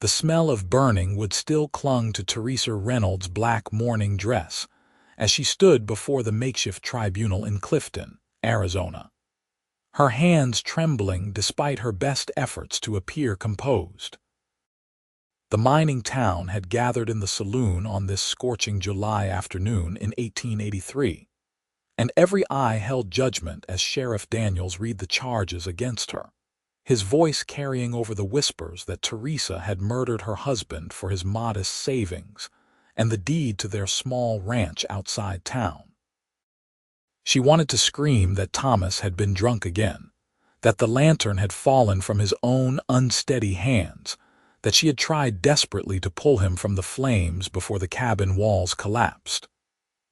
The smell of burning wood still clung to Teresa Reynolds' black mourning dress as she stood before the makeshift tribunal in Clifton, Arizona, her hands trembling despite her best efforts to appear composed. The mining town had gathered in the saloon on this scorching July afternoon in 1883, and every eye held judgment as Sheriff Daniels read the charges against her, his voice carrying over the whispers that Teresa had murdered her husband for his modest savings and the deed to their small ranch outside town. She wanted to scream that Thomas had been drunk again, that the lantern had fallen from his own unsteady hands, that she had tried desperately to pull him from the flames before the cabin walls collapsed.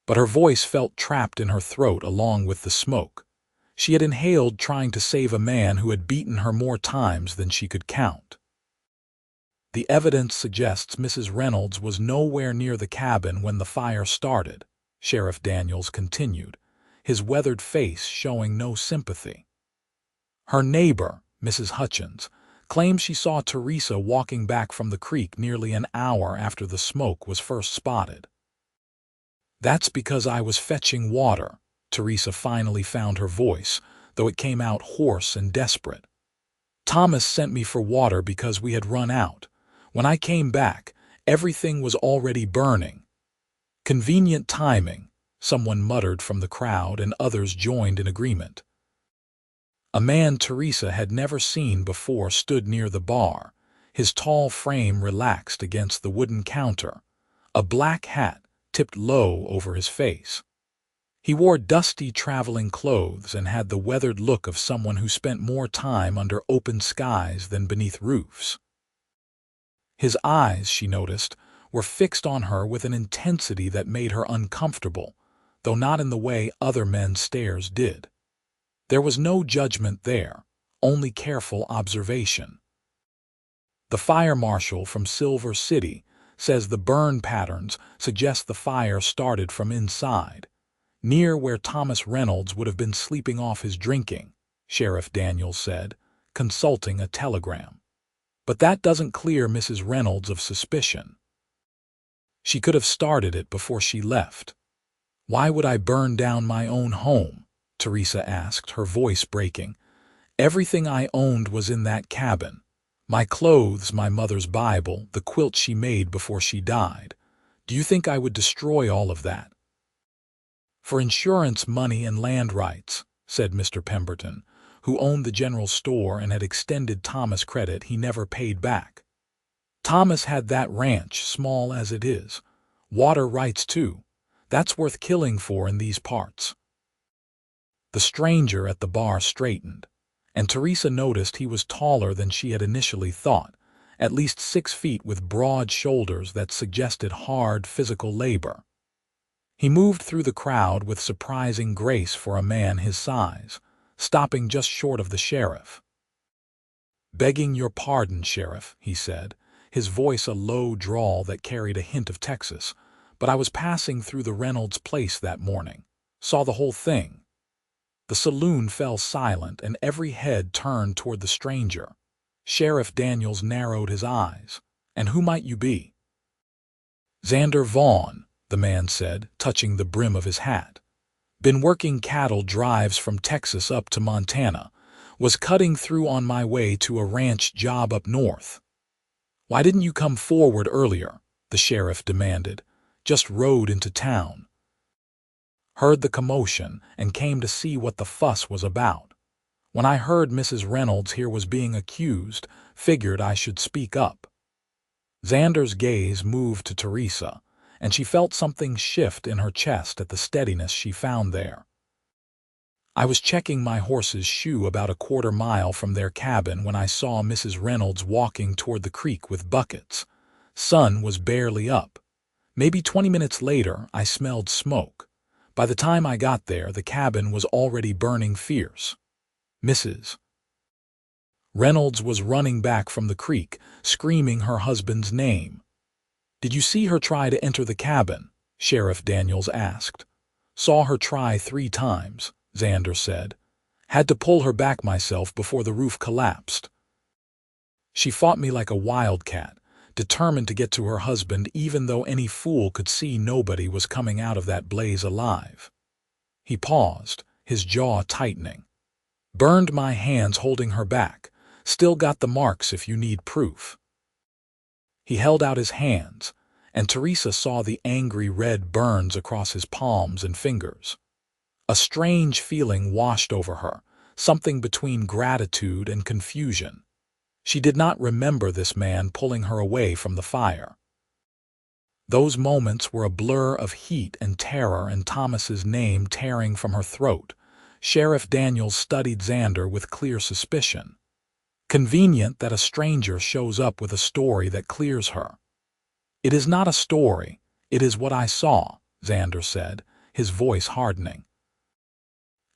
But her voice felt trapped in her throat along with the smoke she had inhaled trying to save a man who had beaten her more times than she could count. The evidence suggests Mrs. Reynolds was nowhere near the cabin when the fire started, Sheriff Daniels continued, his weathered face showing no sympathy. Her neighbor, Mrs. Hutchins, claims she saw Teresa walking back from the creek nearly an hour after the smoke was first spotted. "That's because I was fetching water," Teresa finally found her voice, though it came out hoarse and desperate. "Thomas sent me for water because we had run out. When I came back, everything was already burning." "Convenient timing," someone muttered from the crowd, and others joined in agreement. A man Teresa had never seen before stood near the bar, his tall frame relaxed against the wooden counter, a black hat tipped low over his face. He wore dusty traveling clothes and had the weathered look of someone who spent more time under open skies than beneath roofs. His eyes, she noticed, were fixed on her with an intensity that made her uncomfortable, though not in the way other men's stares did. There was no judgment there, only careful observation. The fire marshal from Silver City says the burn patterns suggest the fire started from inside, near where Thomas Reynolds would have been sleeping off his drinking, Sheriff Daniels said, consulting a telegram. But that doesn't clear Mrs. Reynolds of suspicion. "She could have started it before she left." "Why would I burn down my own home?" Teresa asked, her voice breaking. "Everything I owned was in that cabin. My clothes, my mother's Bible, the quilt she made before she died. Do you think I would destroy all of that?" "For insurance money and land rights," said Mr. Pemberton, who owned the general store and had extended Thomas credit he never paid back. "Thomas had that ranch, small as it is. Water rights, too. That's worth killing for in these parts." The stranger at the bar straightened, and Teresa noticed he was taller than she had initially thought, at least 6 feet with broad shoulders that suggested hard physical labor. He moved through the crowd with surprising grace for a man his size, stopping just short of the sheriff. "Begging your pardon, Sheriff," he said, his voice a low drawl that carried a hint of Texas, "but I was passing through the Reynolds place that morning. Saw the whole thing." The saloon fell silent, and every head turned toward the stranger. Sheriff Daniels narrowed his eyes. "And who might you be?" "Xander Vaughn," the man said, touching the brim of his hat. "Been working cattle drives from Texas up to Montana. Was cutting through on my way to a ranch job up north." "Why didn't you come forward earlier?" the sheriff demanded. "Just rode into town. Heard the commotion and came to see what the fuss was about. When I heard Mrs. Reynolds here was being accused, figured I should speak up." Xander's gaze moved to Teresa, and she felt something shift in her chest at the steadiness she found there. "I was checking my horse's shoe about a quarter-mile from their cabin when I saw Mrs. Reynolds walking toward the creek with buckets. Sun was barely up. Maybe 20 minutes later, I smelled smoke. By the time I got there, the cabin was already burning fierce. Mrs. Reynolds was running back from the creek, screaming her husband's name." "Did you see her try to enter the cabin?" Sheriff Daniels asked. "Saw her try 3 times, Xander said. "Had to pull her back myself before the roof collapsed. She fought me like a wildcat, determined to get to her husband even though any fool could see nobody was coming out of that blaze alive. He paused, his jaw tightening. Burned my hands holding her back. Still got the marks if you need proof. He held out his hands, and Teresa saw the angry red burns across his palms and fingers. A strange feeling washed over her, something between gratitude and confusion. She did not remember this man pulling her away from the fire. Those moments were a blur of heat and terror and Thomas's name tearing from her throat. Sheriff Daniels studied Xander with clear suspicion. Convenient that a stranger shows up with a story that clears her. "It is not a story, it is what I saw," Xander said, his voice hardening.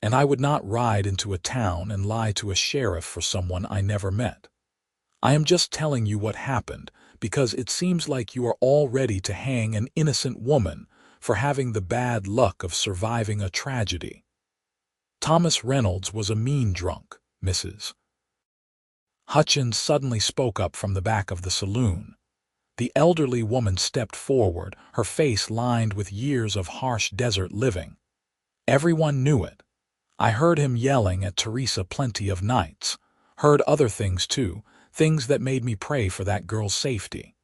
"And I would not ride into a town and lie to a sheriff for someone I never met. I am just telling you what happened because it seems like you are all ready to hang an innocent woman for having the bad luck of surviving a tragedy. Thomas Reynolds was a mean drunk, Mrs. Hutchins suddenly spoke up from the back of the saloon. The elderly woman stepped forward, her face lined with years of harsh desert living. Everyone knew it. I heard him yelling at Teresa plenty of nights. Heard other things too, things that made me pray for that girl's safety.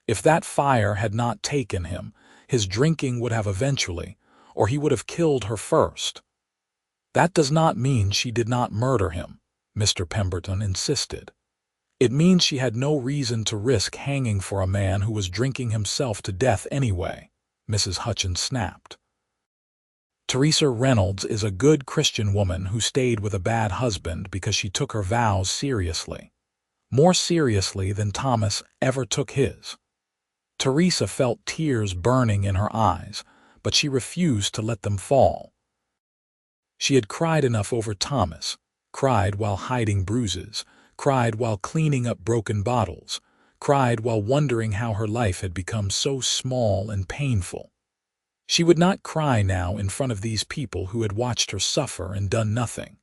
If that fire had not taken him, his drinking would have eventually, or he would have killed her first. That does not mean she did not murder him, Mr. Pemberton insisted. It means she had no reason to risk hanging for a man who was drinking himself to death anyway, Mrs. Hutchins snapped. Teresa Reynolds is a good Christian woman who stayed with a bad husband because she took her vows seriously. More seriously than Thomas ever took his. Teresa felt tears burning in her eyes, but she refused to let them fall. She had cried enough over Thomas, cried while hiding bruises, cried while cleaning up broken bottles, cried while wondering how her life had become so small and painful. She would not cry now in front of these people who had watched her suffer and done nothing.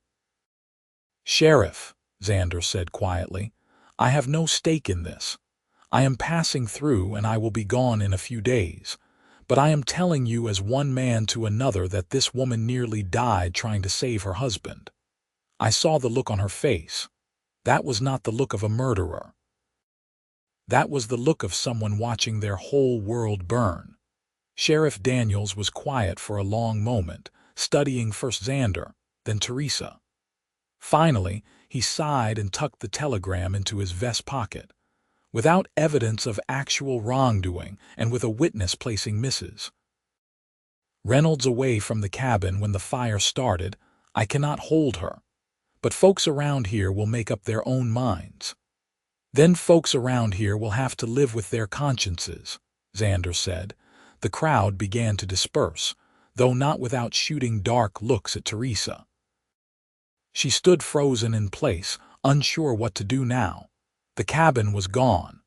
"Sheriff," Xander said quietly, "I have no stake in this. I am passing through and I will be gone in a few days. But I am telling you as one man to another that this woman nearly died trying to save her husband. I saw the look on her face. That was not the look of a murderer. That was the look of someone watching their whole world burn." Sheriff Daniels was quiet for a long moment, studying first Xander, then Teresa. Finally, he sighed and tucked the telegram into his vest pocket. Without evidence of actual wrongdoing and with a witness placing Mrs. Reynolds away from the cabin when the fire started, I cannot hold her. But folks around here will make up their own minds. Then folks around here will have to live with their consciences, Xander said. The crowd began to disperse, though not without shooting dark looks at Teresa. She stood frozen in place, unsure what to do now. The cabin was gone.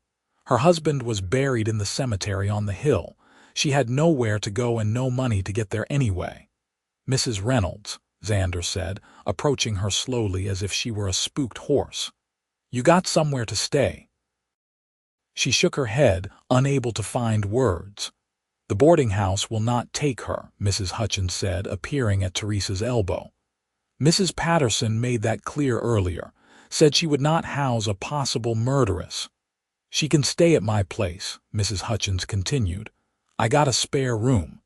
Her husband was buried in the cemetery on the hill. She had nowhere to go and no money to get there anyway. "Mrs. Reynolds," Xander said, approaching her slowly as if she were a spooked horse. "You got somewhere to stay." She shook her head, unable to find words. "The boarding house will not take her," Mrs. Hutchins said, appearing at Teresa's elbow. "Mrs. Patterson made that clear earlier, said she would not house a possible murderess. She can stay at my place," Mrs. Hutchins continued. "I got a spare room.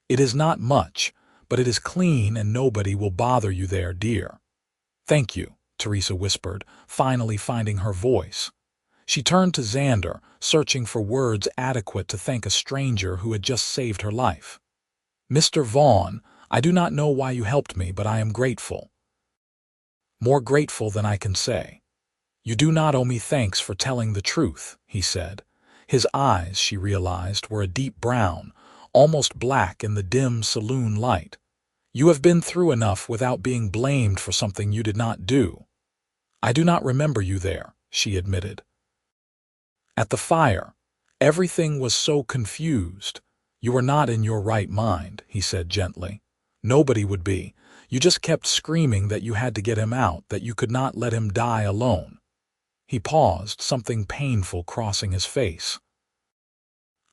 It is not much, but it is clean and nobody will bother you there, dear." "Thank you," Teresa whispered, finally finding her voice. She turned to Xander, searching for words adequate to thank a stranger who had just saved her life. "Mr. Vaughn, I do not know why you helped me, but I am grateful. More grateful than I can say." "You do not owe me thanks for telling the truth," he said. His eyes, she realized, were a deep brown, almost black in the dim saloon light. "You have been through enough without being blamed for something you did not do." "I do not remember you there," she admitted. "At the fire, everything was so confused. You were not in your right mind," he said gently. "Nobody would be. You just kept screaming that you had to get him out, that you could not let him die alone." He paused, something painful crossing his face.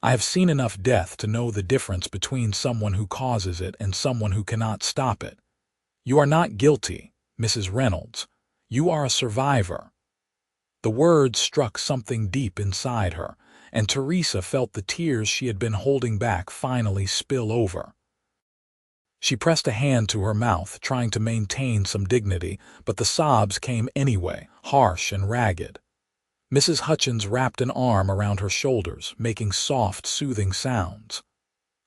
I have seen enough death to know the difference between someone who causes it and someone who cannot stop it. You are not guilty, Mrs. Reynolds. You are a survivor. The words struck something deep inside her, and Teresa felt the tears she had been holding back finally spill over. She pressed a hand to her mouth, trying to maintain some dignity, but the sobs came anyway, harsh and ragged. Mrs. Hutchins wrapped an arm around her shoulders, making soft, soothing sounds.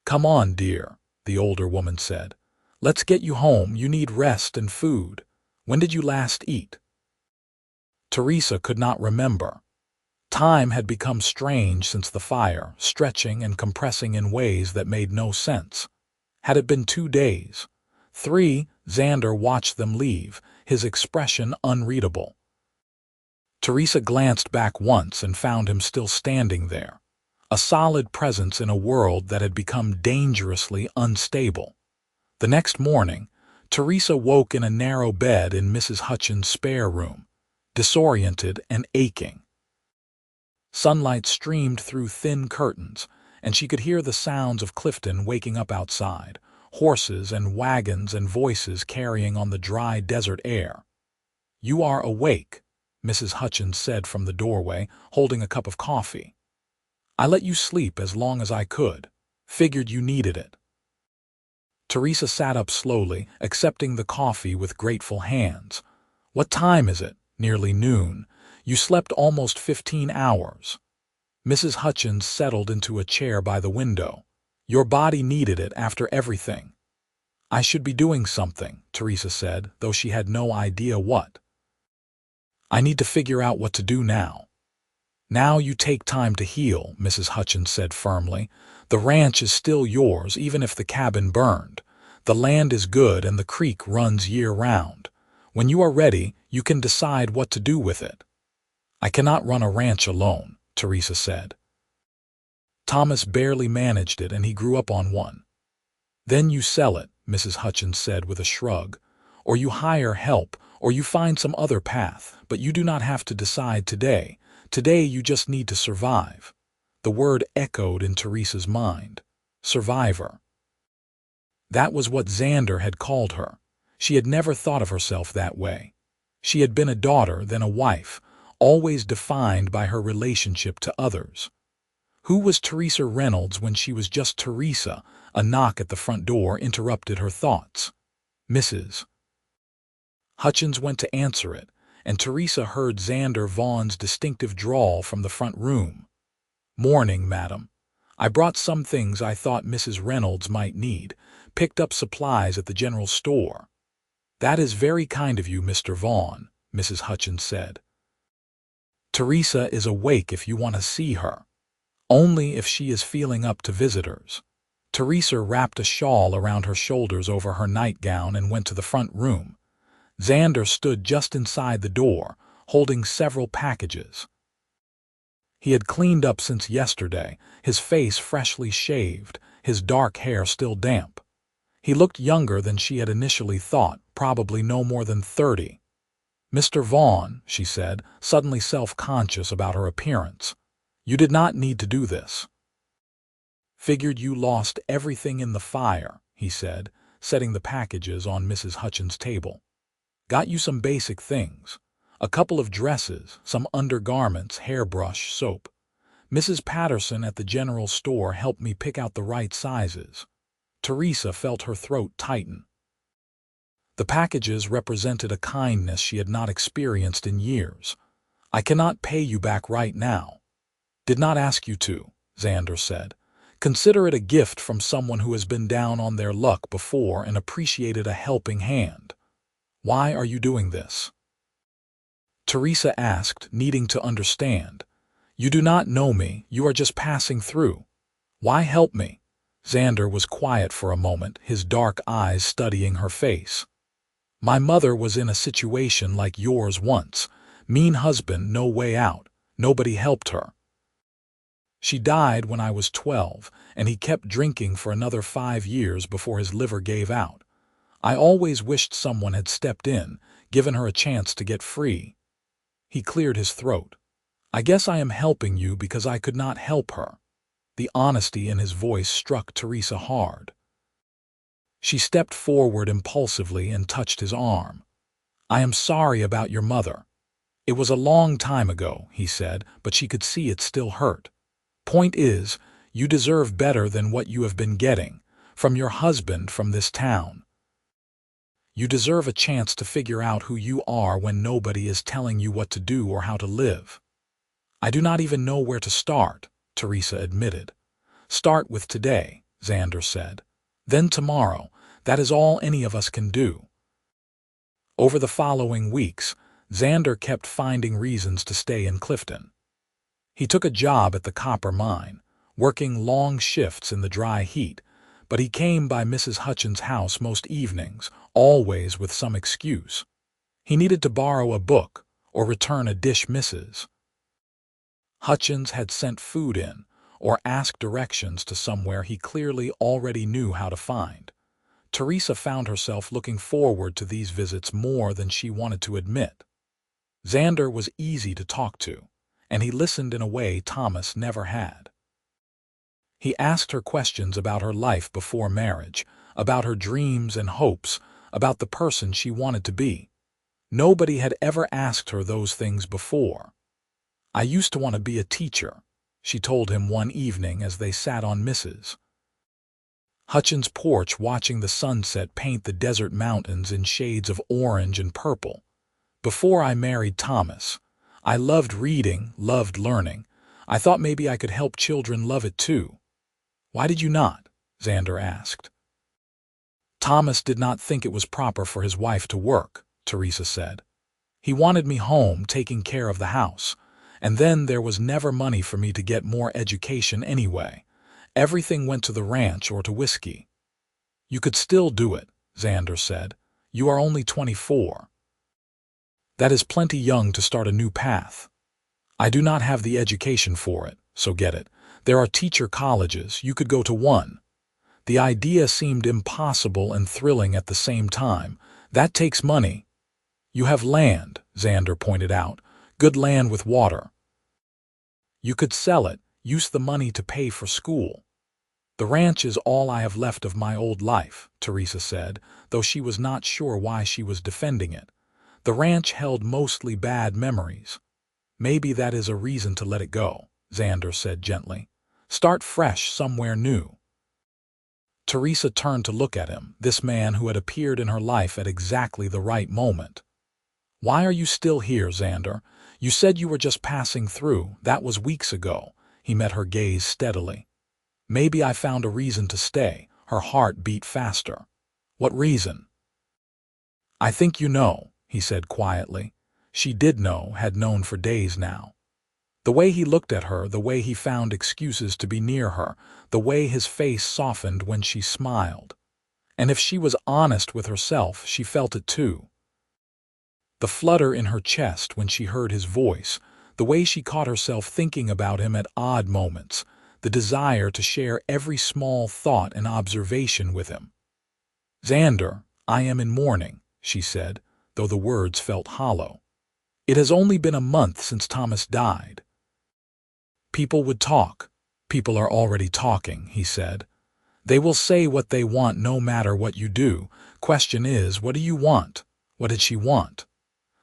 "Come on, dear," the older woman said. "Let's get you home. You need rest and food. When did you last eat?" Teresa could not remember. Time had become strange since the fire, stretching and compressing in ways that made no sense. Had it been 2 days? 3? Xander watched them leave, his expression unreadable. Teresa glanced back once and found him still standing there, a solid presence in a world that had become dangerously unstable. The next morning, Teresa woke in a narrow bed in Mrs. Hutchins' spare room, disoriented and aching. Sunlight streamed through thin curtains, and she could hear the sounds of Clifton waking up outside, horses and wagons and voices carrying on the dry desert air. "You are awake," Mrs. Hutchins said from the doorway, holding a cup of coffee. "I let you sleep as long as I could. Figured you needed it." Teresa sat up slowly, accepting the coffee with grateful hands. "What time is it?" "Nearly noon. You slept almost 15 hours. Mrs. Hutchins settled into a chair by the window. "Your body needed it after everything." "I should be doing something," Teresa said, though she had no idea what. "I need to figure out what to do now." "Now you take time to heal," Mrs. Hutchins said firmly. "The ranch is still yours, even if the cabin burned. The land is good and the creek runs year-round. When you are ready, you can decide what to do with it." "I cannot run a ranch alone," Teresa said. "Thomas barely managed it and he grew up on one." "Then you sell it," Mrs. Hutchins said with a shrug. "Or you hire help, or you find some other path, but you do not have to decide today. Today you just need to survive." The word echoed in Teresa's mind. Survivor. That was what Xander had called her. She had never thought of herself that way. She had been a daughter, then a wife, always defined by her relationship to others. Who was Teresa Reynolds when she was just Teresa? A knock at the front door interrupted her thoughts. Mrs. Hutchins went to answer it, and Teresa heard Xander Vaughn's distinctive drawl from the front room. "Morning, madam. I brought some things I thought Mrs. Reynolds might need. Picked up supplies at the general store." "That is very kind of you, Mr. Vaughn," Mrs. Hutchins said. "Teresa is awake if you want to see her. Only if she is feeling up to visitors." Teresa wrapped a shawl around her shoulders over her nightgown and went to the front room. Xander stood just inside the door, holding several packages. He had cleaned up since yesterday, his face freshly shaved, his dark hair still damp. He looked younger than she had initially thought, probably no more than 30. "Mr. Vaughn," she said, suddenly self-conscious about her appearance, "you did not need to do this." "Figured you lost everything in the fire," he said, setting the packages on Mrs. Hutchins' table. "Got you some basic things. A couple of dresses, some undergarments, hairbrush, soap. Mrs. Patterson at the general store helped me pick out the right sizes." Teresa felt her throat tighten. The packages represented a kindness she had not experienced in years. "I cannot pay you back right now." "Did not ask you to," Xander said. "Consider it a gift from someone who has been down on their luck before and appreciated a helping hand." "Why are you doing this?" Teresa asked, needing to understand. "You do not know me, you are just passing through. Why help me?" Xander was quiet for a moment, his dark eyes studying her face. "My mother was in a situation like yours once. Mean husband, no way out. Nobody helped her. She died when I was 12, and he kept drinking for another 5 years before his liver gave out. I always wished someone had stepped in, given her a chance to get free." He cleared his throat. I guess I am helping you because I could not help her. The honesty in his voice struck Teresa hard. She stepped forward impulsively and touched his arm. I am sorry about your mother. It was a long time ago, he said, but she could see it still hurt. Point is, you deserve better than what you have been getting, from your husband, from this town. You deserve a chance to figure out who you are when nobody is telling you what to do or how to live. I do not even know where to start, Teresa admitted. Start with today, Xander said. Then tomorrow. That is all any of us can do. Over the following weeks, Xander kept finding reasons to stay in Clifton. He took a job at the copper mine, working long shifts in the dry heat, but he came by Mrs. Hutchins' house most evenings, always with some excuse. He needed to borrow a book or return a dish Mrs. Hutchins had sent food in, or asked directions to somewhere he clearly already knew how to find. Teresa found herself looking forward to these visits more than she wanted to admit. Xander was easy to talk to, and he listened in a way Thomas never had. He asked her questions about her life before marriage, about her dreams and hopes, about the person she wanted to be. Nobody had ever asked her those things before. I used to want to be a teacher, she told him one evening as they sat on Mrs. Hutchins' porch watching the sunset paint the desert mountains in shades of orange and purple. Before I married Thomas, I loved reading, loved learning. I thought maybe I could help children love it too. Why did you not? Xander asked. Thomas did not think it was proper for his wife to work, Teresa said. He wanted me home taking care of the house, and then there was never money for me to get more education anyway. Everything went to the ranch or to whiskey. You could still do it, Xander said. You are only 24. That is plenty young to start a new path. I do not have the education for it, so get it. There are teacher colleges, you could go to one. The idea seemed impossible and thrilling at the same time. That takes money. You have land, Xander pointed out. Good land with water. You could sell it, use the money to pay for school. The ranch is all I have left of my old life, Teresa said, though she was not sure why she was defending it. The ranch held mostly bad memories. Maybe that is a reason to let it go, Xander said gently. Start fresh somewhere new. Teresa turned to look at him, this man who had appeared in her life at exactly the right moment. Why are you still here, Xander? You said you were just passing through. That was weeks ago. He met her gaze steadily. Maybe I found a reason to stay. Her heart beat faster. What reason? I think you know, he said quietly. She did know, had known for days now. The way he looked at her, the way he found excuses to be near her, the way his face softened when she smiled. And if she was honest with herself, she felt it too. The flutter in her chest when she heard his voice, the way she caught herself thinking about him at odd moments, the desire to share every small thought and observation with him. Xander, I am in mourning, she said, though the words felt hollow. It has only been a month since Thomas died. People would talk. People are already talking, he said. They will say what they want no matter what you do. Question is, what do you want? What did she want?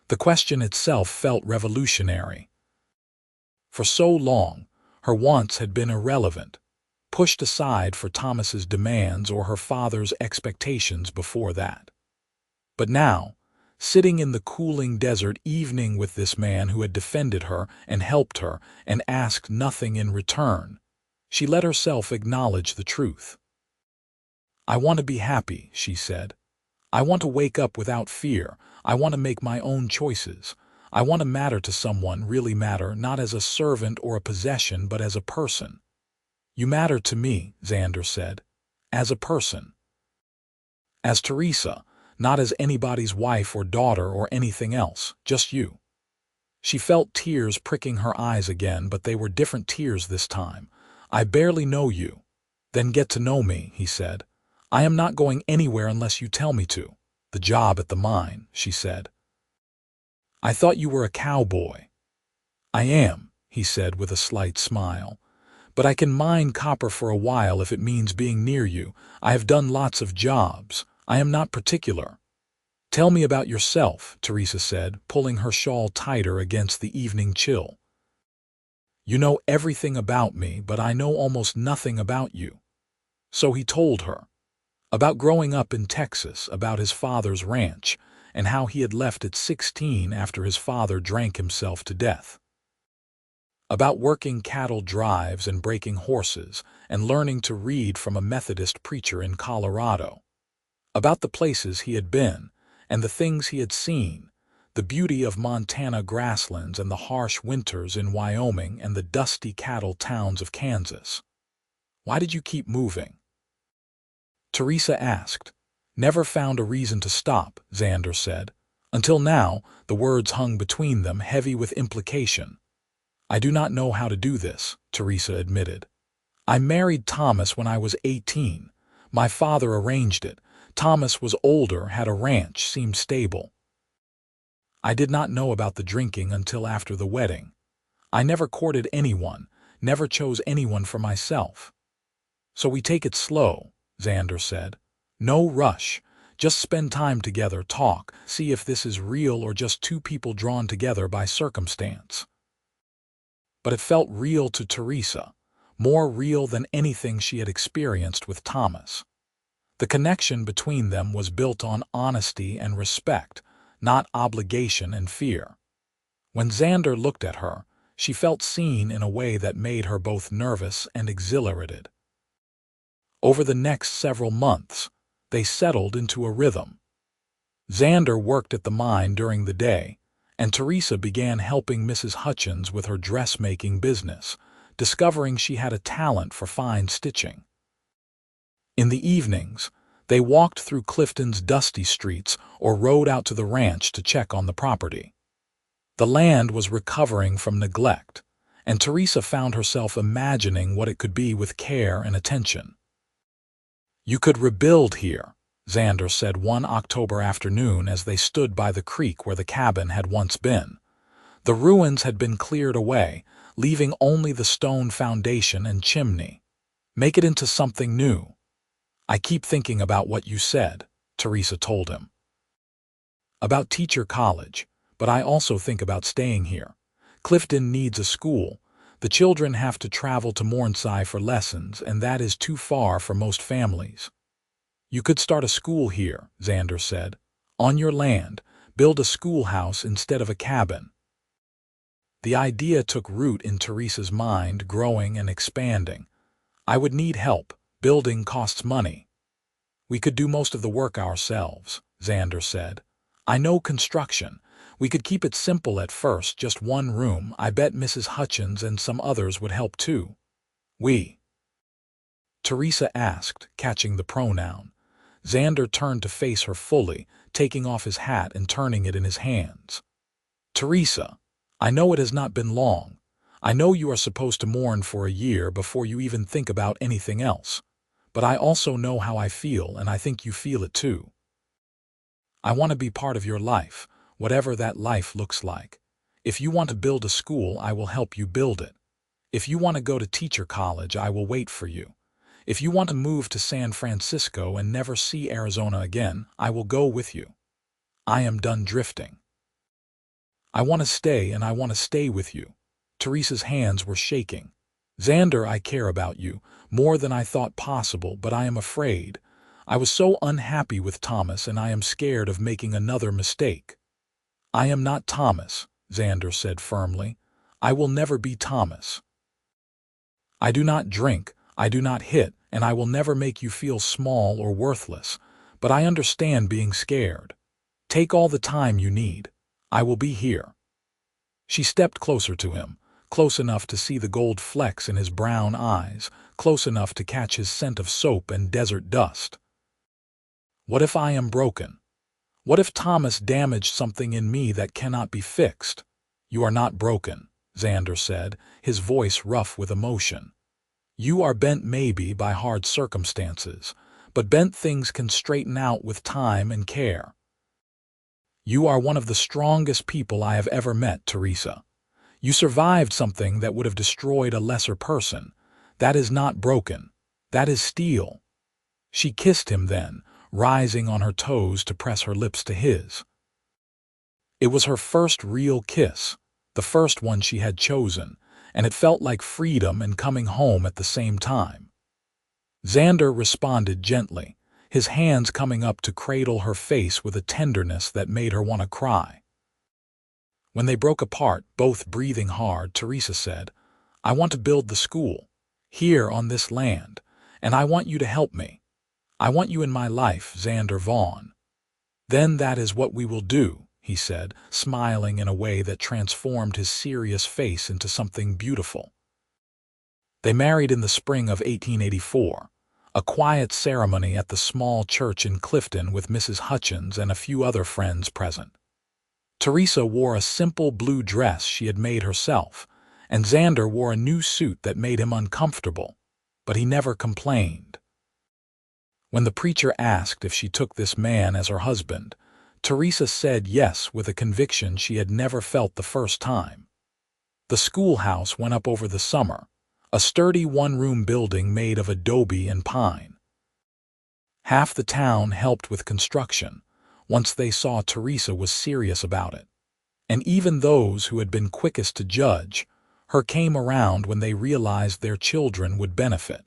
The question itself felt revolutionary. For so long, her wants had been irrelevant, pushed aside for Thomas's demands or her father's expectations before that. But now, sitting in the cooling desert evening with this man who had defended her and helped her and asked nothing in return, she let herself acknowledge the truth. I want to be happy, she said. I want to wake up without fear. I want to make my own choices. I want to matter to someone, really matter, not as a servant or a possession, but as a person. You matter to me, Xander said, as a person. As Teresa, not as anybody's wife or daughter or anything else, just you. She felt tears pricking her eyes again, but they were different tears this time. I barely know you. Then get to know me, he said. I am not going anywhere unless you tell me to. The job at the mine, she said. I thought you were a cowboy." "I am," he said with a slight smile. "But I can mine copper for a while if it means being near you. I have done lots of jobs. I am not particular." "Tell me about yourself," Teresa said, pulling her shawl tighter against the evening chill. "You know everything about me, but I know almost nothing about you." So he told her. About growing up in Texas, about his father's ranch, and how he had left at 16 after his father drank himself to death. About working cattle drives and breaking horses, and learning to read from a Methodist preacher in Colorado. About the places he had been, and the things he had seen, the beauty of Montana grasslands and the harsh winters in Wyoming and the dusty cattle towns of Kansas. "Why did you keep moving?" Teresa asked. "Never found a reason to stop," Xander said. Until now, the words hung between them, heavy with implication. "I do not know how to do this," Teresa admitted. "I married Thomas when I was 18. My father arranged it. Thomas was older, had a ranch, seemed stable. I did not know about the drinking until after the wedding. I never courted anyone, never chose anyone for myself." "So we take it slow," Xander said. "No rush. Just spend time together, talk, see if this is real or just two people drawn together by circumstance." But it felt real to Teresa, more real than anything she had experienced with Thomas. The connection between them was built on honesty and respect, not obligation and fear. When Xander looked at her, she felt seen in a way that made her both nervous and exhilarated. Over the next several months, they settled into a rhythm. Xander worked at the mine during the day, and Teresa began helping Mrs. Hutchins with her dressmaking business, discovering she had a talent for fine stitching. In the evenings, they walked through Clifton's dusty streets or rode out to the ranch to check on the property. The land was recovering from neglect, and Teresa found herself imagining what it could be with care and attention. "You could rebuild here," Xander said one October afternoon as they stood by the creek where the cabin had once been. The ruins had been cleared away, leaving only the stone foundation and chimney. "Make it into something new." "I keep thinking about what you said," Teresa told him. "About teacher college, but I also think about staying here. Clifton needs a school. The children have to travel to Mornsey for lessons, and that is too far for most families." "You could start a school here," Xander said. "On your land, build a schoolhouse instead of a cabin." The idea took root in Teresa's mind, growing and expanding. "I would need help. Building costs money." "We could do most of the work ourselves," Xander said. "I know construction. We could keep it simple at first, just one room. I bet Mrs. Hutchins and some others would help too." "We?" Teresa asked, catching the pronoun. Xander turned to face her fully, taking off his hat and turning it in his hands. "Teresa, I know it has not been long. I know you are supposed to mourn for a year before you even think about anything else. But I also know how I feel, and I think you feel it too. I want to be part of your life, whatever that life looks like. If you want to build a school, I will help you build it. If you want to go to teacher college, I will wait for you. If you want to move to San Francisco and never see Arizona again, I will go with you. I am done drifting. I want to stay, and I want to stay with you." Teresa's hands were shaking. "Xander, I care about you, more than I thought possible, but I am afraid. I was so unhappy with Thomas, and I am scared of making another mistake." "I am not Thomas," Xander said firmly. "I will never be Thomas. I do not drink, I do not hit, and I will never make you feel small or worthless, but I understand being scared. Take all the time you need. I will be here." She stepped closer to him, close enough to see the gold flecks in his brown eyes, close enough to catch his scent of soap and desert dust. "What if I am broken? What if Thomas damaged something in me that cannot be fixed?" "You are not broken," Xander said, his voice rough with emotion. "You are bent maybe by hard circumstances, but bent things can straighten out with time and care. You are one of the strongest people I have ever met, Teresa. You survived something that would have destroyed a lesser person. That is not broken. That is steel." She kissed him then, rising on her toes to press her lips to his. It was her first real kiss, the first one she had chosen, and it felt like freedom and coming home at the same time. Xander responded gently, his hands coming up to cradle her face with a tenderness that made her want to cry. When they broke apart, both breathing hard, Teresa said, "I want to build the school, here on this land, and I want you to help me. I want you in my life, Xander Vaughn." "Then that is what we will do," he said, smiling in a way that transformed his serious face into something beautiful. They married in the spring of 1884, a quiet ceremony at the small church in Clifton with Mrs. Hutchins and a few other friends present. Teresa wore a simple blue dress she had made herself, and Xander wore a new suit that made him uncomfortable, but he never complained. When the preacher asked if she took this man as her husband, Teresa said yes with a conviction she had never felt the first time. The schoolhouse went up over the summer, a sturdy one-room building made of adobe and pine. Half the town helped with construction, once they saw Teresa was serious about it. And even those who had been quickest to judge her came around when they realized their children would benefit.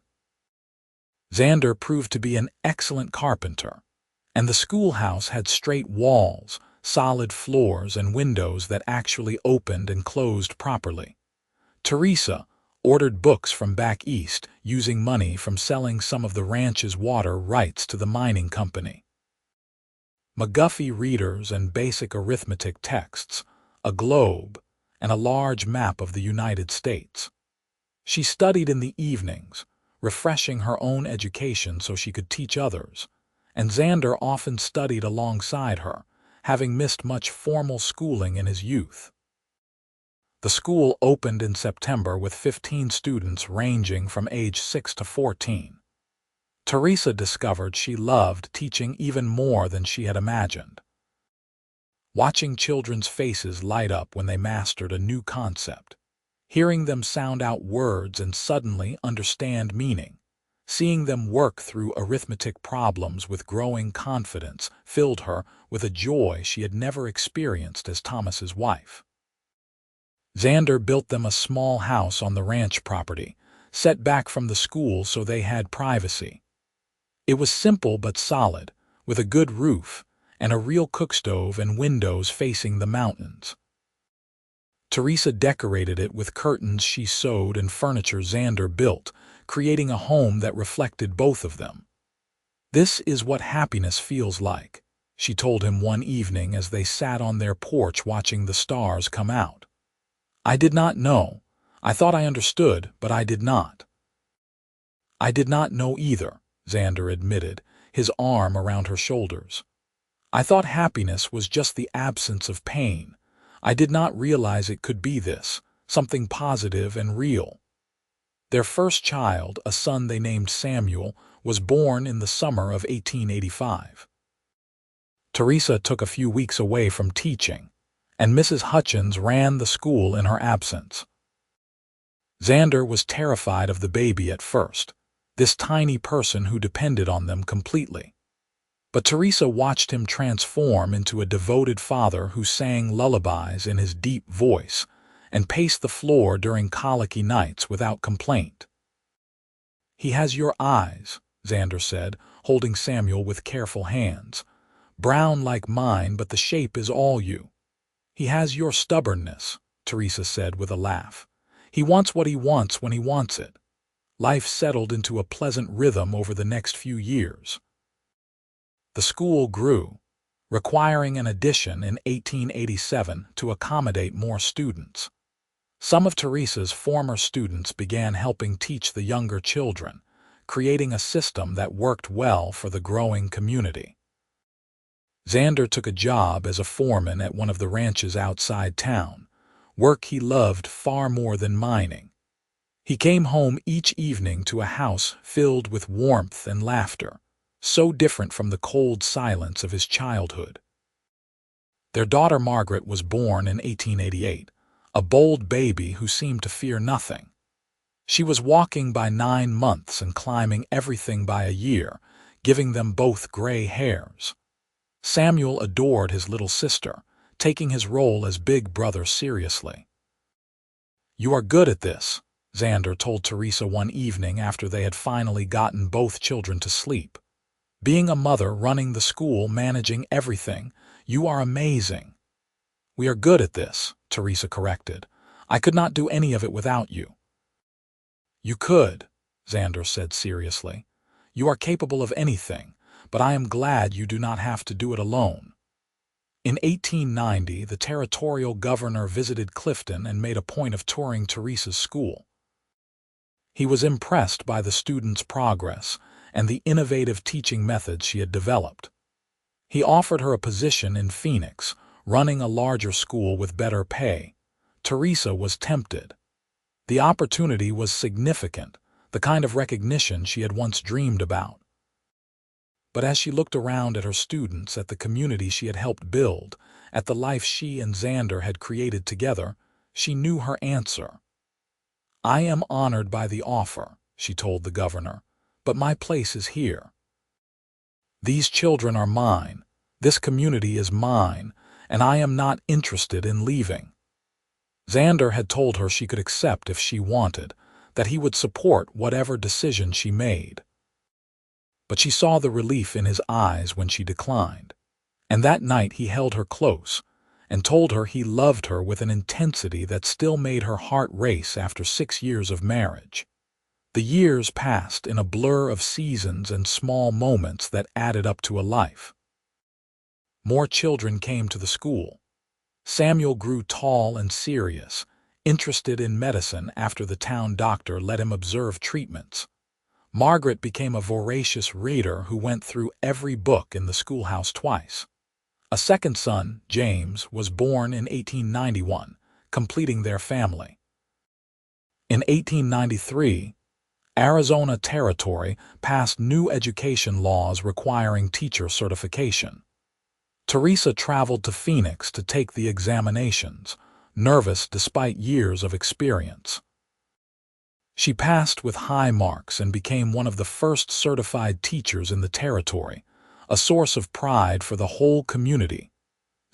Xander proved to be an excellent carpenter, and the schoolhouse had straight walls, solid floors, and windows that actually opened and closed properly. Teresa ordered books from back east, using money from selling some of the ranch's water rights to the mining company. McGuffey readers and basic arithmetic texts, a globe, and a large map of the United States. She studied in the evenings, refreshing her own education so she could teach others, and Xander often studied alongside her, having missed much formal schooling in his youth. The school opened in September with 15 students ranging from age 6 to 14. Teresa discovered she loved teaching even more than she had imagined. Watching children's faces light up when they mastered a new concept, hearing them sound out words and suddenly understand meaning, seeing them work through arithmetic problems with growing confidence filled her with a joy she had never experienced as Thomas's wife. Xander built them a small house on the ranch property, set back from the school so they had privacy. It was simple but solid, with a good roof and a real cookstove and windows facing the mountains. Teresa decorated it with curtains she sewed and furniture Xander built, creating a home that reflected both of them. "This is what happiness feels like," she told him one evening as they sat on their porch watching the stars come out. "I did not know. I thought I understood, but I did not." "I did not know either," Xander admitted, his arm around her shoulders. "I thought happiness was just the absence of pain. I did not realize it could be this, something positive and real." Their first child, a son they named Samuel, was born in the summer of 1885. Teresa took a few weeks away from teaching, and Mrs. Hutchins ran the school in her absence. Xander was terrified of the baby at first, this tiny person who depended on them completely. But Teresa watched him transform into a devoted father who sang lullabies in his deep voice and paced the floor during colicky nights without complaint. "He has your eyes," Xander said, holding Samuel with careful hands. "Brown like mine, but the shape is all you." "He has your stubbornness," Teresa said with a laugh. "He wants what he wants when he wants it." Life settled into a pleasant rhythm over the next few years. The school grew, requiring an addition in 1887 to accommodate more students. Some of Teresa's former students began helping teach the younger children, creating a system that worked well for the growing community. Xander took a job as a foreman at one of the ranches outside town, work he loved far more than mining. He came home each evening to a house filled with warmth and laughter, so different from the cold silence of his childhood. Their daughter Margaret was born in 1888, a bold baby who seemed to fear nothing. She was walking by 9 months and climbing everything by a year, giving them both gray hairs. Samuel adored his little sister, taking his role as big brother seriously. "You are good at this," Xander told Teresa one evening after they had finally gotten both children to sleep. "Being a mother, running the school, managing everything, you are amazing." "We are good at this," Teresa corrected. "I could not do any of it without you." "You could," Xander said seriously. "You are capable of anything, but I am glad you do not have to do it alone." In 1890, the territorial governor visited Clifton and made a point of touring Teresa's school. He was impressed by the students' progress and the innovative teaching methods she had developed. He offered her a position in Phoenix, running a larger school with better pay. Teresa was tempted. The opportunity was significant, the kind of recognition she had once dreamed about. But as she looked around at her students, at the community she had helped build, at the life she and Xander had created together, she knew her answer. "I am honored by the offer," she told the governor, "but my place is here. These children are mine, this community is mine, and I am not interested in leaving." Xander had told her she could accept if she wanted, that he would support whatever decision she made. But she saw the relief in his eyes when she declined. And that night he held her close and told her he loved her with an intensity that still made her heart race after 6 years of marriage. The years passed in a blur of seasons and small moments that added up to a life. More children came to the school. Samuel grew tall and serious, interested in medicine after the town doctor let him observe treatments. Margaret became a voracious reader who went through every book in the schoolhouse twice. A second son, James, was born in 1891, completing their family. In 1893, Arizona Territory passed new education laws requiring teacher certification. Teresa traveled to Phoenix to take the examinations, nervous despite years of experience. She passed with high marks and became one of the first certified teachers in the territory, a source of pride for the whole community.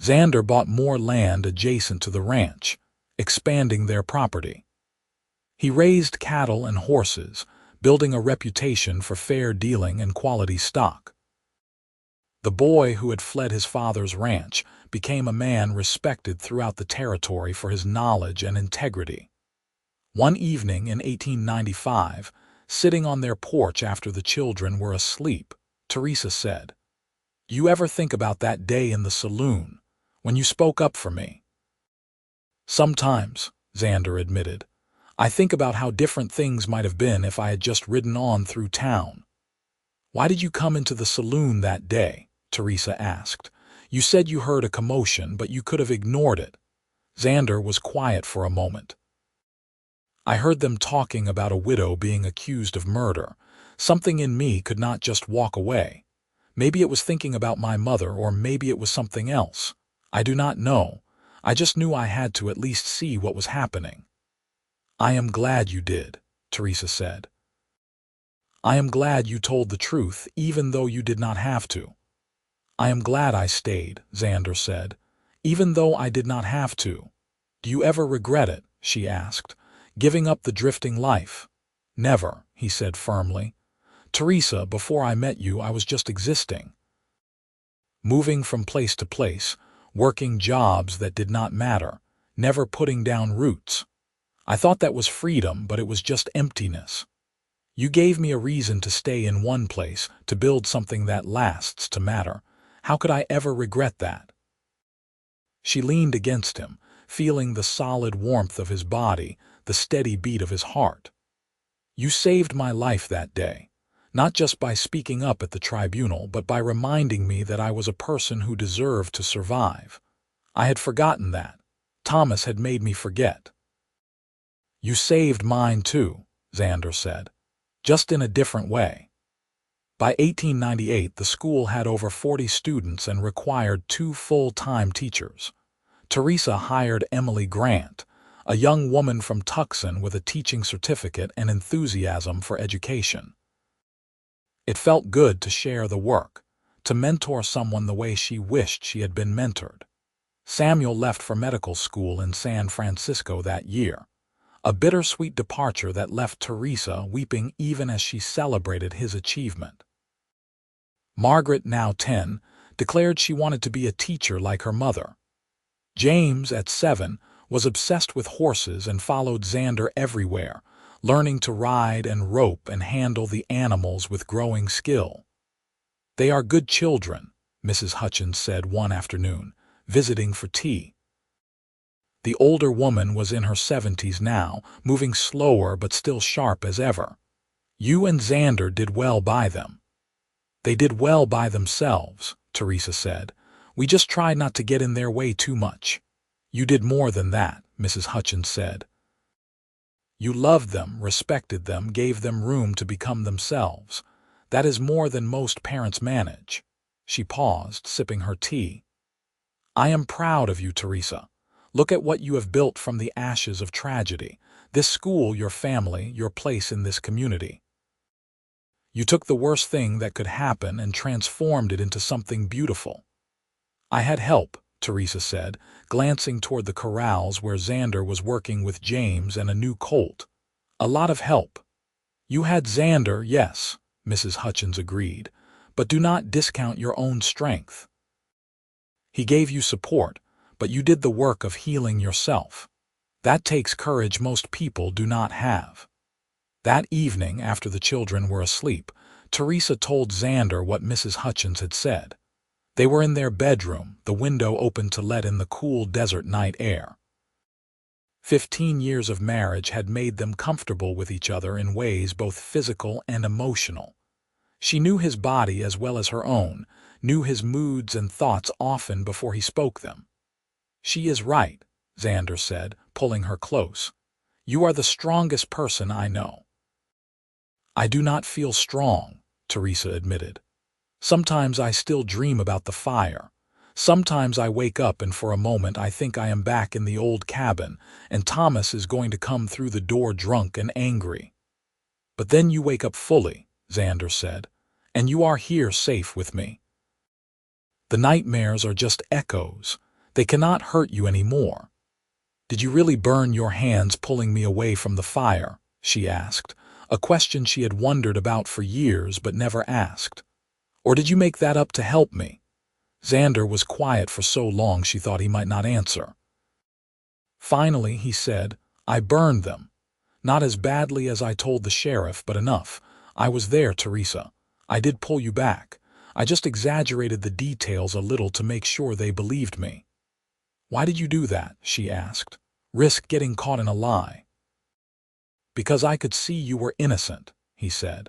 Xander bought more land adjacent to the ranch, expanding their property. He raised cattle and horses, building a reputation for fair dealing and quality stock. The boy who had fled his father's ranch became a man respected throughout the territory for his knowledge and integrity. One evening in 1895, sitting on their porch after the children were asleep, Teresa said, "You ever think about that day in the saloon, when you spoke up for me?" "Sometimes," Xander admitted. "I think about how different things might have been if I had just ridden on through town." "Why did you come into the saloon that day?" Teresa asked. "You said you heard a commotion, but you could have ignored it." Xander was quiet for a moment. "I heard them talking about a widow being accused of murder. Something in me could not just walk away. Maybe it was thinking about my mother, or maybe it was something else. I do not know. I just knew I had to at least see what was happening." "I am glad you did," Teresa said. "I am glad you told the truth, even though you did not have to." "I am glad I stayed," Xander said, "even though I did not have to." "Do you ever regret it?" she asked. "Giving up the drifting life?" "Never," he said firmly. "Teresa, before I met you, I was just existing. Moving from place to place, working jobs that did not matter, never putting down roots. I thought that was freedom, but it was just emptiness. You gave me a reason to stay in one place, to build something that lasts, to matter. How could I ever regret that?" She leaned against him, feeling the solid warmth of his body, the steady beat of his heart. "You saved my life that day, not just by speaking up at the tribunal, but by reminding me that I was a person who deserved to survive. I had forgotten that. Thomas had made me forget." "You saved mine too," Xander said, "just in a different way." By 1898, the school had over 40 students and required 2 full-time teachers. Teresa hired Emily Grant, a young woman from Tucson with a teaching certificate and enthusiasm for education. It felt good to share the work, to mentor someone the way she wished she had been mentored. Samuel left for medical school in San Francisco that year, a bittersweet departure that left Teresa weeping even as she celebrated his achievement. Margaret, now 10, declared she wanted to be a teacher like her mother. James, at 7, was obsessed with horses and followed Xander everywhere, learning to ride and rope and handle the animals with growing skill. "They are good children," Mrs. Hutchins said one afternoon, visiting for tea. The older woman was in her 70s now, moving slower but still sharp as ever. "You and Xander did well by them." "They did well by themselves," Teresa said. "We just tried not to get in their way too much." "You did more than that," Mrs. Hutchins said. "You loved them, respected them, gave them room to become themselves. That is more than most parents manage." She paused, sipping her tea. "I am proud of you, Teresa. Look at what you have built from the ashes of tragedy. This school, your family, your place in this community. You took the worst thing that could happen and transformed it into something beautiful." "I had help," Teresa said, glancing toward the corrals where Xander was working with James and a new colt. "A lot of help." "You had Xander, yes," Mrs. Hutchins agreed, "but do not discount your own strength. He gave you support, but you did the work of healing yourself. That takes courage most people do not have." That evening, after the children were asleep, Teresa told Xander what Mrs. Hutchins had said. They were in their bedroom, the window open to let in the cool desert night air. 15 years of marriage had made them comfortable with each other in ways both physical and emotional. She knew his body as well as her own, knew his moods and thoughts often before he spoke them. "She is right," Xander said, pulling her close. "You are the strongest person I know." "I do not feel strong," Teresa admitted. "Sometimes I still dream about the fire. Sometimes I wake up and for a moment I think I am back in the old cabin and Thomas is going to come through the door drunk and angry." "But then you wake up fully," Xander said, "and you are here safe with me. The nightmares are just echoes. They cannot hurt you anymore." "Did you really burn your hands pulling me away from the fire?" she asked, a question she had wondered about for years but never asked. "Or did you make that up to help me?" Xander was quiet for so long she thought he might not answer. Finally, he said, "I burned them. Not as badly as I told the sheriff, but enough. I was there, Teresa. I did pull you back. I just exaggerated the details a little to make sure they believed me." "Why did you do that?" she asked. "Risk getting caught in a lie." "Because I could see you were innocent," he said.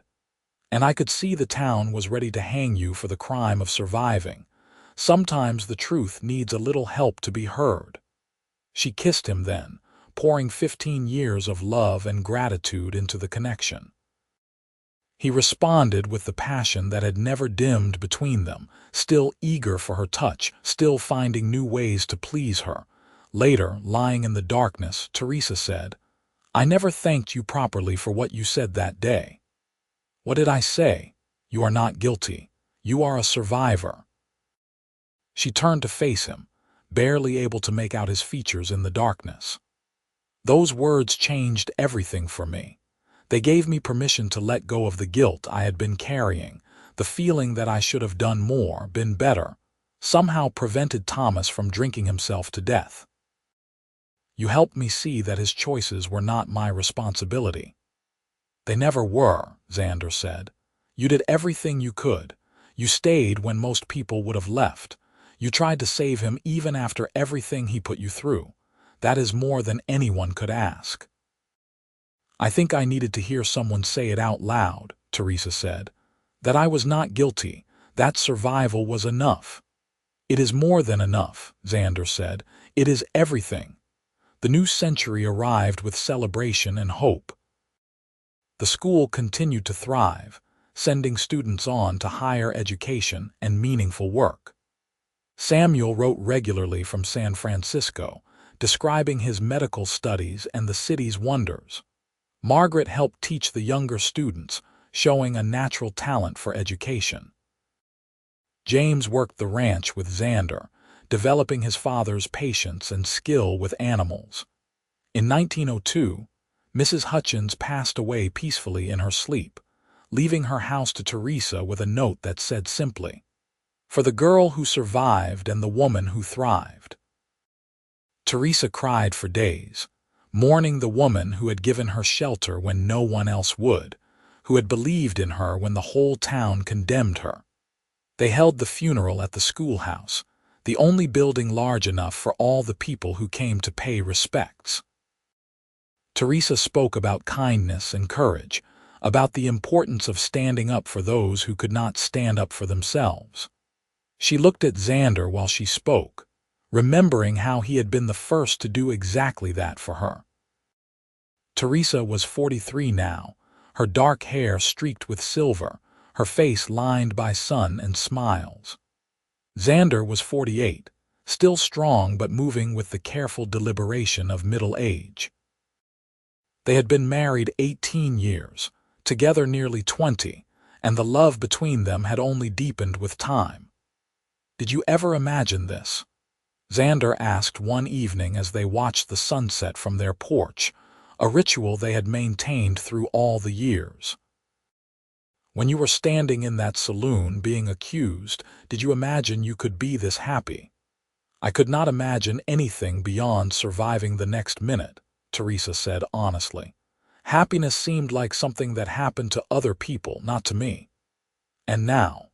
"And I could see the town was ready to hang you for the crime of surviving. Sometimes the truth needs a little help to be heard." She kissed him then, pouring 15 years of love and gratitude into the connection. He responded with the passion that had never dimmed between them, still eager for her touch, still finding new ways to please her. Later, lying in the darkness, Teresa said, "I never thanked you properly for what you said that day." "What did I say?" "You are not guilty. You are a survivor." She turned to face him, barely able to make out his features in the darkness. "Those words changed everything for me. They gave me permission to let go of the guilt I had been carrying, the feeling that I should have done more, been better, somehow prevented Thomas from drinking himself to death. You helped me see that his choices were not my responsibility." "They never were," Xander said. "You did everything you could. You stayed when most people would have left. You tried to save him even after everything he put you through. That is more than anyone could ask." "I think I needed to hear someone say it out loud," Teresa said. "That I was not guilty. That survival was enough." "It is more than enough," Xander said. "It is everything." The new century arrived with celebration and hope. The school continued to thrive. sending students on to higher education and meaningful work. Samuel wrote regularly from San Francisco, describing his medical studies and the city's wonders. Margaret helped teach the younger students, showing a natural talent for education. James worked the ranch with Xander, developing his father's patience and skill with animals. In 1902, Mrs. Hutchins passed away peacefully in her sleep, leaving her house to Teresa with a note that said simply, "For the girl who survived and the woman who thrived." Teresa cried for days, mourning the woman who had given her shelter when no one else would, who had believed in her when the whole town condemned her. They held the funeral at the schoolhouse, the only building large enough for all the people who came to pay respects. Teresa spoke about kindness and courage, about the importance of standing up for those who could not stand up for themselves. She looked at Xander while she spoke, remembering how he had been the first to do exactly that for her. Teresa was 43 now, her dark hair streaked with silver, her face lined by sun and smiles. Xander was 48, still strong but moving with the careful deliberation of middle age. They had been married 18 years, together nearly 20, and the love between them had only deepened with time. "Did you ever imagine this?" Xander asked one evening as they watched the sunset from their porch, a ritual they had maintained through all the years. "When you were standing in that saloon being accused, did you imagine you could be this happy?" "I could not imagine anything beyond surviving the next minute," Teresa said honestly. "Happiness seemed like something that happened to other people, not to me. And now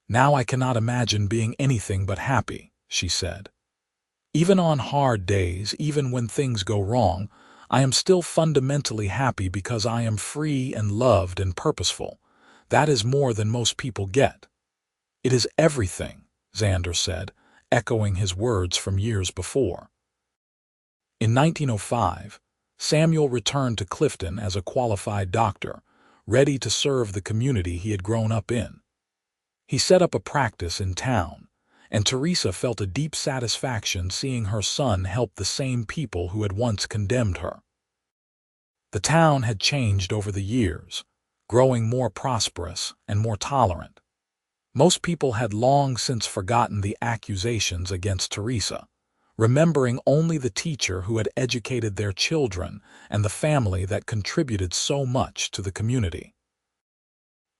I cannot imagine being anything but happy," she said. "Even on hard days, even when things go wrong, I am still fundamentally happy because I am free and loved and purposeful. That is more than most people get." "It is everything," Xander said, echoing his words from years before. In 1905, Samuel returned to Clifton as a qualified doctor, ready to serve the community he had grown up in. He set up a practice in town, and Teresa felt a deep satisfaction seeing her son help the same people who had once condemned her. The town had changed over the years, growing more prosperous and more tolerant. Most people had long since forgotten the accusations against Teresa, remembering only the teacher who had educated their children and the family that contributed so much to the community.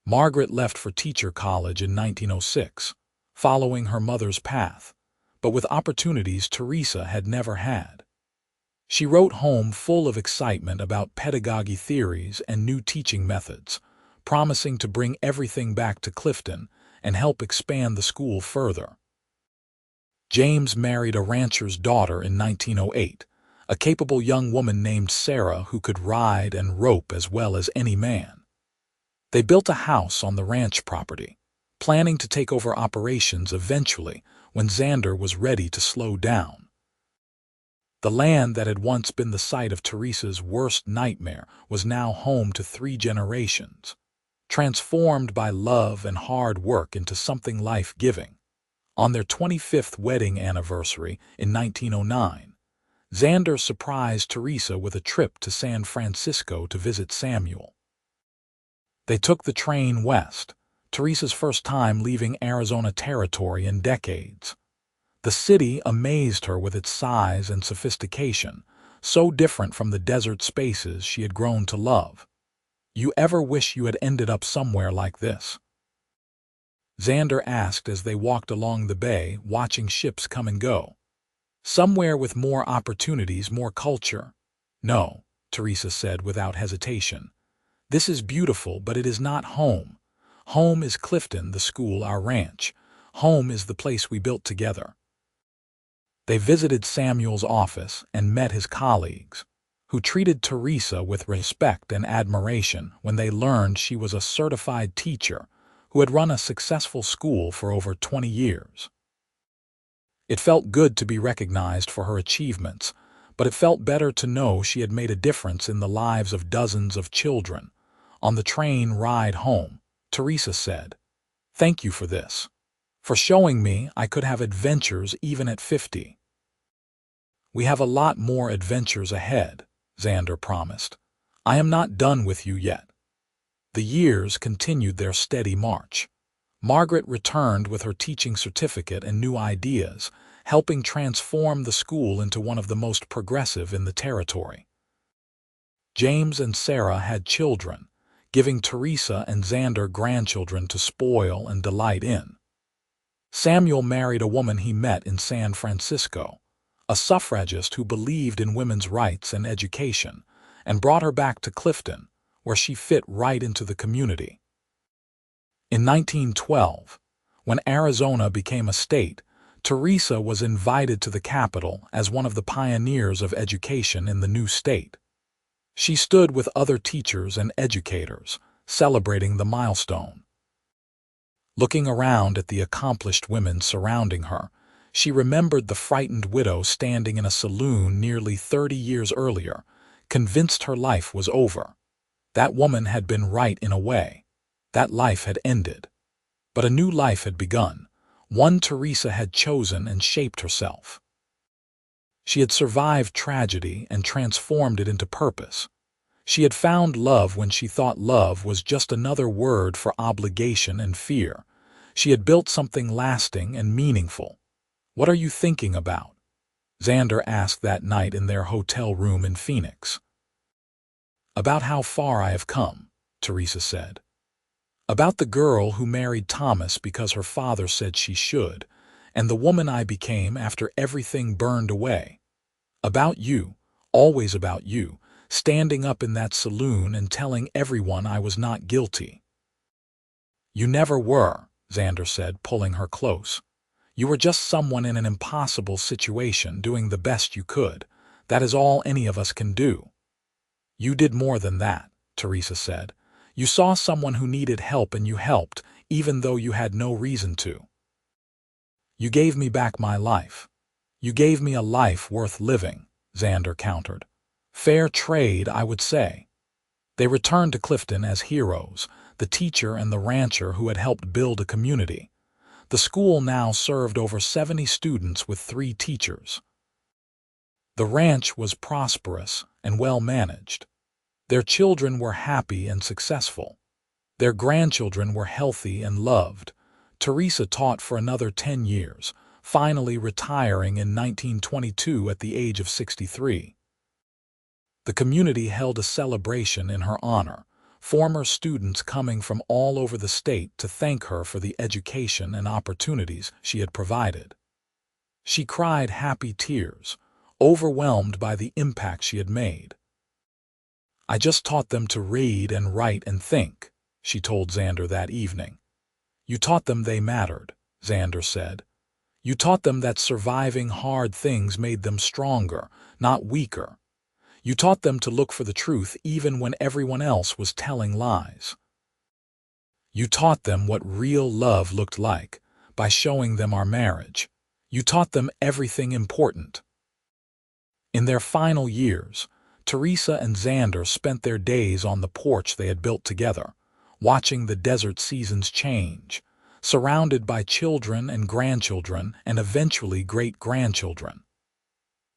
Margaret left for teacher college in 1906, following her mother's path, but with opportunities Teresa had never had. She wrote home full of excitement about pedagogy theories and new teaching methods, promising to bring everything back to Clifton and help expand the school further. James married a rancher's daughter in 1908, a capable young woman named Sarah who could ride and rope as well as any man. They built a house on the ranch property, planning to take over operations eventually when Xander was ready to slow down. The land that had once been the site of Teresa's worst nightmare was now home to 3 generations, transformed by love and hard work into something life-giving. On their 25th wedding anniversary in 1909, Xander surprised Teresa with a trip to San Francisco to visit Samuel. They took the train west, Teresa's first time leaving Arizona territory in decades. The city amazed her with its size and sophistication, so different from the desert spaces she had grown to love. "You ever wish you had ended up somewhere like this?" Xander asked as they walked along the bay, watching ships come and go. "Somewhere with more opportunities, more culture." "No," Teresa said without hesitation. "This is beautiful, but it is not home. Home is Clifton, the school, our ranch. Home is the place we built together." They visited Samuel's office and met his colleagues, who treated Teresa with respect and admiration when they learned she was a certified teacher who had run a successful school for over 20 years. It felt good to be recognized for her achievements, but it felt better to know she had made a difference in the lives of dozens of children, On the train ride home, Teresa said, "Thank you for this. For showing me I could have adventures even at 50. "We have a lot more adventures ahead," Xander promised. "I am not done with you yet." The years continued their steady march. Margaret returned with her teaching certificate and new ideas, helping transform the school into one of the most progressive in the territory. James and Sarah had children, giving Teresa and Xander grandchildren to spoil and delight in. Samuel married a woman he met in San Francisco, a suffragist who believed in women's rights and education, and brought her back to Clifton, where she fit right into the community. In 1912, when Arizona became a state, Teresa was invited to the Capitol as one of the pioneers of education in the new state. She stood with other teachers and educators, celebrating the milestone. Looking around at the accomplished women surrounding her, she remembered the frightened widow standing in a saloon nearly 30 years earlier, convinced her life was over. That woman had been right in a way. That life had ended. But a new life had begun, one Teresa had chosen and shaped herself. She had survived tragedy and transformed it into purpose. She had found love when she thought love was just another word for obligation and fear. She had built something lasting and meaningful. "What are you thinking about?" Xander asked that night in their hotel room in Phoenix. "About how far I have come," Teresa said. "About the girl who married Thomas because her father said she should, and the woman I became after everything burned away. About you, always about you, standing up in that saloon and telling everyone I was not guilty." "You never were," Xander said, pulling her close. "You were just someone in an impossible situation doing the best you could. That is all any of us can do." "You did more than that," Teresa said. "You saw someone who needed help and you helped, even though you had no reason to. You gave me back my life. You gave me a life worth living," Xander countered. "Fair trade, I would say." They returned to Clifton as heroes, the teacher and the rancher who had helped build a community. The school now served over 70 students with 3 teachers. The ranch was prosperous and well managed. Their children were happy and successful. Their grandchildren were healthy and loved. Teresa taught for another 10 years, finally retiring in 1922 at the age of 63. The community held a celebration in her honor, former students coming from all over the state to thank her for the education and opportunities she had provided. She cried happy tears, overwhelmed by the impact she had made. "I just taught them to read and write and think," she told Xander that evening. "You taught them they mattered," Xander said. "You taught them that surviving hard things made them stronger, not weaker. You taught them to look for the truth even when everyone else was telling lies. You taught them what real love looked like by showing them our marriage. You taught them everything important." In their final years, Teresa and Xander spent their days on the porch they had built together, watching the desert seasons change, surrounded by children and grandchildren and eventually great-grandchildren.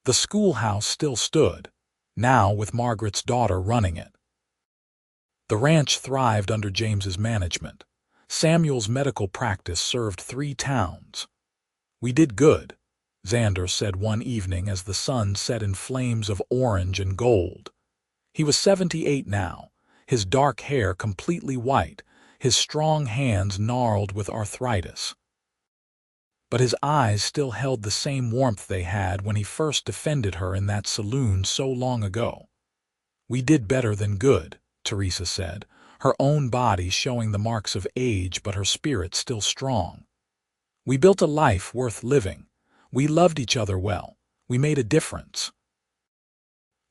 The schoolhouse still stood, now with Margaret's daughter running it. The ranch thrived under James's management. Samuel's medical practice served 3 towns. "We did good," Xander said one evening as the sun set in flames of orange and gold. He was 78 now, his dark hair completely white, his strong hands gnarled with arthritis. But his eyes still held the same warmth they had when he first defended her in that saloon so long ago. "We did better than good," Teresa said, her own body showing the marks of age but her spirit still strong. "We built a life worth living. We loved each other well. We made a difference."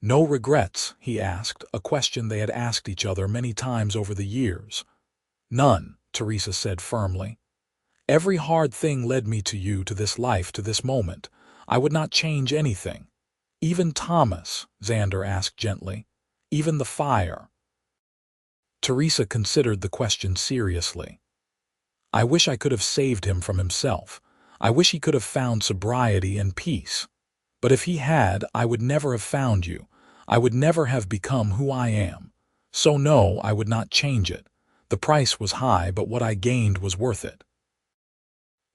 "No regrets?" he asked, a question they had asked each other many times over the years. "None," Teresa said firmly. "Every hard thing led me to you, to this life, to this moment. I would not change anything. Even Thomas," Xander asked gently. "Even the fire." Teresa considered the question seriously. I wish I could have saved him from himself. I wish he could have found sobriety and peace. But if he had, I would never have found you. I would never have become who I am. So no, I would not change it. The price was high, but what I gained was worth it.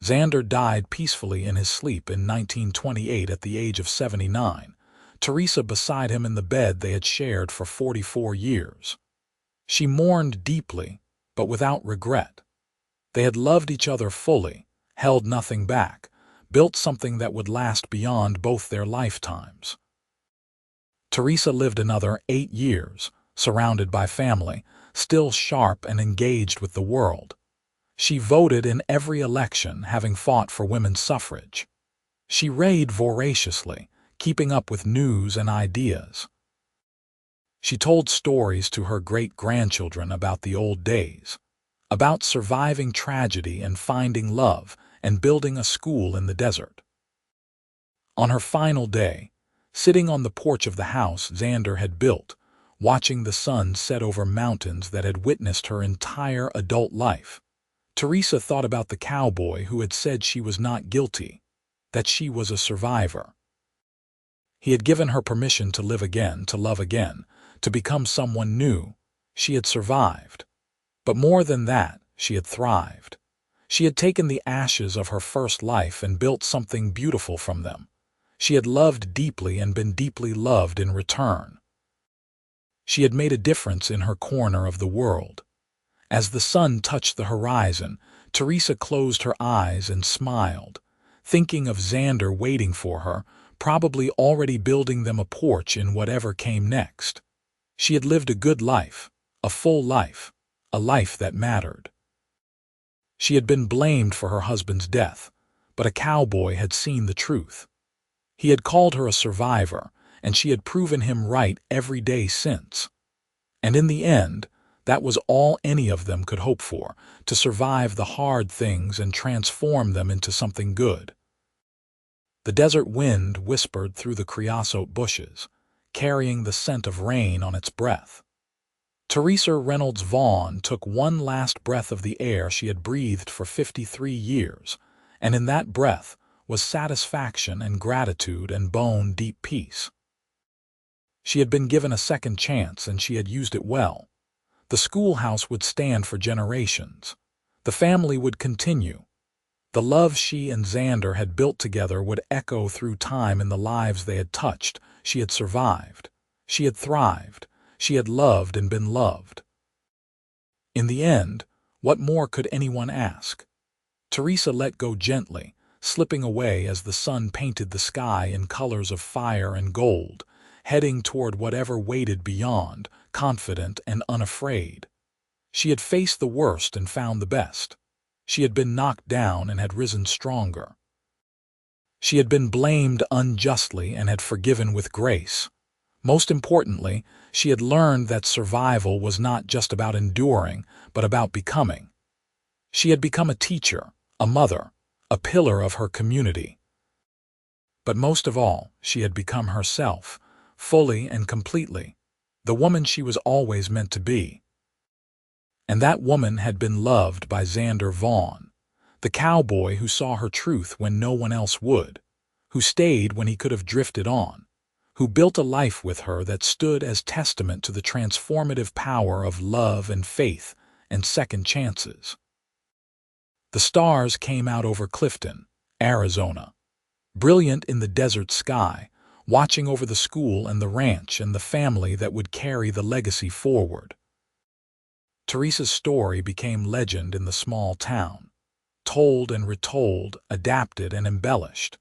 Xander died peacefully in his sleep in 1928 at the age of 79. Teresa beside him in the bed they had shared for 44 years. She mourned deeply, but without regret. They had loved each other fully, held nothing back, built something that would last beyond both their lifetimes. Teresa lived another 8 years, surrounded by family, still sharp and engaged with the world. She voted in every election, having fought for women's suffrage. She read voraciously, keeping up with news and ideas. She told stories to her great-grandchildren about the old days, about surviving tragedy and finding love and building a school in the desert. On her final day, sitting on the porch of the house Xander had built, watching the sun set over mountains that had witnessed her entire adult life, Teresa thought about the cowboy who had said she was not guilty, that she was a survivor. He had given her permission to live again, to love again, to become someone new. She had survived. But more than that, she had thrived. She had taken the ashes of her first life and built something beautiful from them. She had loved deeply and been deeply loved in return. She had made a difference in her corner of the world. As the sun touched the horizon, Teresa closed her eyes and smiled, thinking of Xander waiting for her, probably already building them a porch in whatever came next. She had lived a good life, a full life, a life that mattered. She had been blamed for her husband's death, but a cowboy had seen the truth. He had called her a survivor, and she had proven him right every day since. And in the end, that was all any of them could hope for, to survive the hard things and transform them into something good. The desert wind whispered through the creosote bushes, carrying the scent of rain on its breath. Teresa Reynolds Vaughn took one last breath of the air she had breathed for 53 years, and in that breath was satisfaction and gratitude and bone-deep peace. She had been given a second chance, and she had used it well. The schoolhouse would stand for generations. The family would continue. The love she and Xander had built together would echo through time in the lives they had touched. She had survived. She had thrived. She had loved and been loved. In the end, what more could anyone ask? Teresa let go gently, slipping away as the sun painted the sky in colors of fire and gold, heading toward whatever waited beyond, confident and unafraid. She had faced the worst and found the best. She had been knocked down and had risen stronger. She had been blamed unjustly and had forgiven with grace. Most importantly, she had learned that survival was not just about enduring, but about becoming. She had become a teacher, a mother, a pillar of her community. But most of all, she had become herself, fully and completely, the woman she was always meant to be. And that woman had been loved by Xander Vaughn, the cowboy who saw her truth when no one else would, who stayed when he could have drifted on, who built a life with her that stood as testament to the transformative power of love and faith and second chances. The stars came out over Clifton, Arizona, brilliant in the desert sky, watching over the school and the ranch and the family that would carry the legacy forward. Teresa's story became legend in the small town, told and retold, adapted and embellished,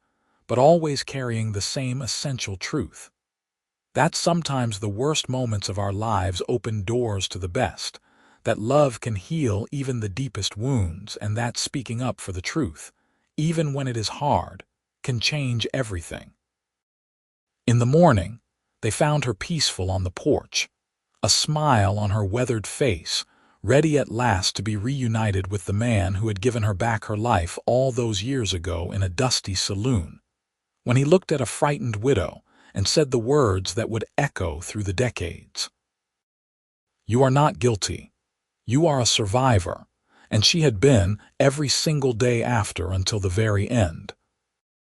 but always carrying the same essential truth. That sometimes the worst moments of our lives open doors to the best, that love can heal even the deepest wounds, and that speaking up for the truth, even when it is hard, can change everything. In the morning, they found her peaceful on the porch, a smile on her weathered face, ready at last to be reunited with the man who had given her back her life all those years ago in a dusty saloon, when he looked at a frightened widow and said the words that would echo through the decades. "You are not guilty. You are a survivor, and she had been every single day after until the very end.